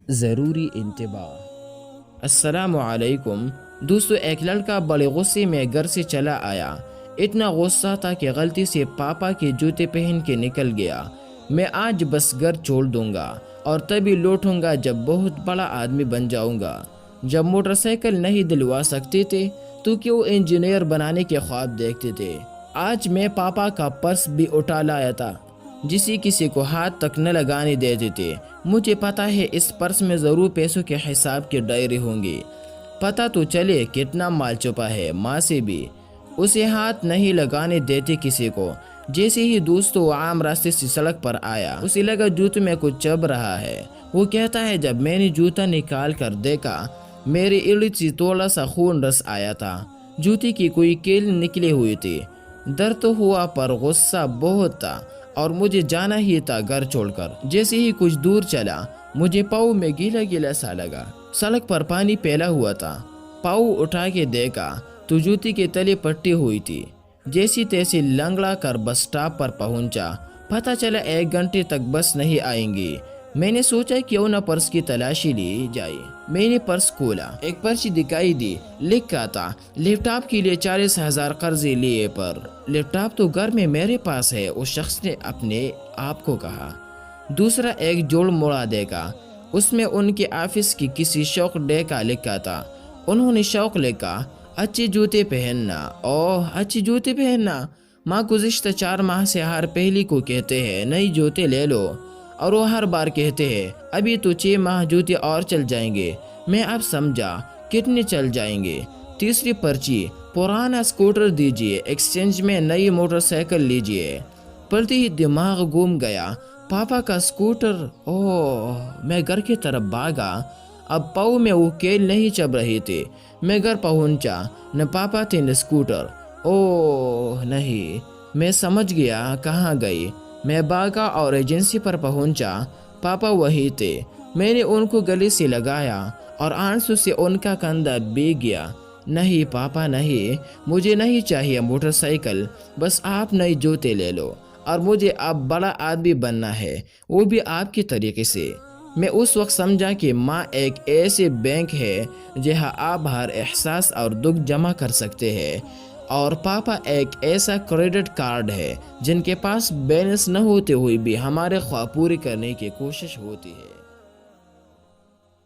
ضروری انتباہ۔ السلام علیکم دوستو، ایک لڑکا بڑے غصے میں گھر سے چلا آیا۔ اتنا غصہ تھا کہ غلطی سے پاپا کے جوتے پہن کے نکل گیا۔ میں آج بس گھر چھوڑ دوں گا اور تبھی لوٹوں گا جب بہت بڑا آدمی بن جاؤں گا۔ جب موٹر سائیکل نہیں دلوا سکتے تھے تو کیوں انجینئر بنانے کے خواب دیکھتے تھے۔ آج میں پاپا کا پرس بھی اٹھا لایا تھا جسے کسی کو ہاتھ تک نہ لگانے دیتے تھے۔ مجھے پتا ہے اس پرس میں ضرور پیسوں کے حساب کی ڈائری ہوں گی۔ پتہ تو چلے کتنا مال چھپا ہے۔ ماں سے بھی اسے ہاتھ نہیں لگانے دیتے کسی کو۔ جیسے ہی دوست وہ عام راستے سے سڑک پر آیا، اسے لگا جوتے میں کچھ چبھ رہا ہے۔ وہ کہتا ہے جب میں نے جوتا نکال کر دیکھا میری ایڑی سے تھوڑا سا خون رس آیا تھا، جوتے کی کوئی کیل نکلی ہوئی تھی۔ درد تو ہوا پر غصہ بہت تھا اور مجھے جانا ہی تھا گھر چھوڑ کر۔ جیسے ہی کچھ دور چلا مجھے پاؤں میں گیلا گیلا سا لگا۔ سڑک پر پانی پھیلا ہوا تھا۔ پاؤں اٹھا کے دیکھا تو جوتی کے تلے پٹی ہوئی تھی۔ جیسی تیسی لنگڑا کر بس سٹاپ پر پہنچا۔ پتہ چلا 1 گھنٹے تک بس نہیں آئیں گی۔ میں نے سوچا کیوں نہ پرس کی تلاشی لی جائے۔ میں نے پرس کھولا، ایک پرچی دکھائی دی، لکھا تھا لیپ ٹاپ کے لیے 40,000 قرضے لیے پر۔ لیپ ٹاپ تو گھر میں میرے پاس ہے، اس شخص نے اپنے آپ کو کہا۔ دوسرا ایک جوڑ موڑا دیکھا، اس میں ان کے آفس کی کسی شوق ڈے کا لکھا تھا۔ انہوں نے شوق لکھا، اچھے جوتے پہننا۔ اوہ اچھے جوتے پہننا، ماں گزشتہ 4 ماہ سے ہر پہلی کو کہتے ہیں نئی جوتے لے لو، اور وہ ہر بار کہتے ہیں ابھی تو 6 ماہ جوتے اور چل جائیں گے۔ میں اب سمجھا کتنے چل جائیں گے۔ تیسری پرچی، پرانا اسکوٹر دیجیے، ایکسچینج میں نئی موٹر سائیکل لیجیے۔ پڑھتے ہی دماغ گھوم گیا، پاپا کا اسکوٹر۔ اوہ میں گھر کی طرف بھاگا۔ اب پاؤں میں وہ کیل نہیں چبھ رہی تھی۔ میں گھر پہنچا، نہ پاپا تھے نہ اسکوٹر۔ اوہ نہیں، میں سمجھ گیا کہاں گئی۔ میں بھاگا اور ایجنسی پر پہنچا۔ پاپا وہی تھے۔ میں نے ان کو گلے سے لگایا اور آنسو سے ان کا کندھا بھیگ گیا۔ نہیں پاپا نہیں، مجھے نہیں چاہیے موٹر سائیکل، بس آپ نئے جوتے لے لو، اور مجھے اب بڑا آدمی بننا ہے، وہ بھی آپ کے طریقے سے۔ میں اس وقت سمجھا کہ ماں ایک ایسے بینک ہے جہاں آپ ہر احساس اور دکھ جمع کر سکتے ہیں، اور پاپا ایک ایسا کریڈٹ کارڈ ہے جن کے پاس بیلنس نہ ہوتے ہوئے بھی ہمارے خواب پورے کرنے کی کوشش ہوتی ہے۔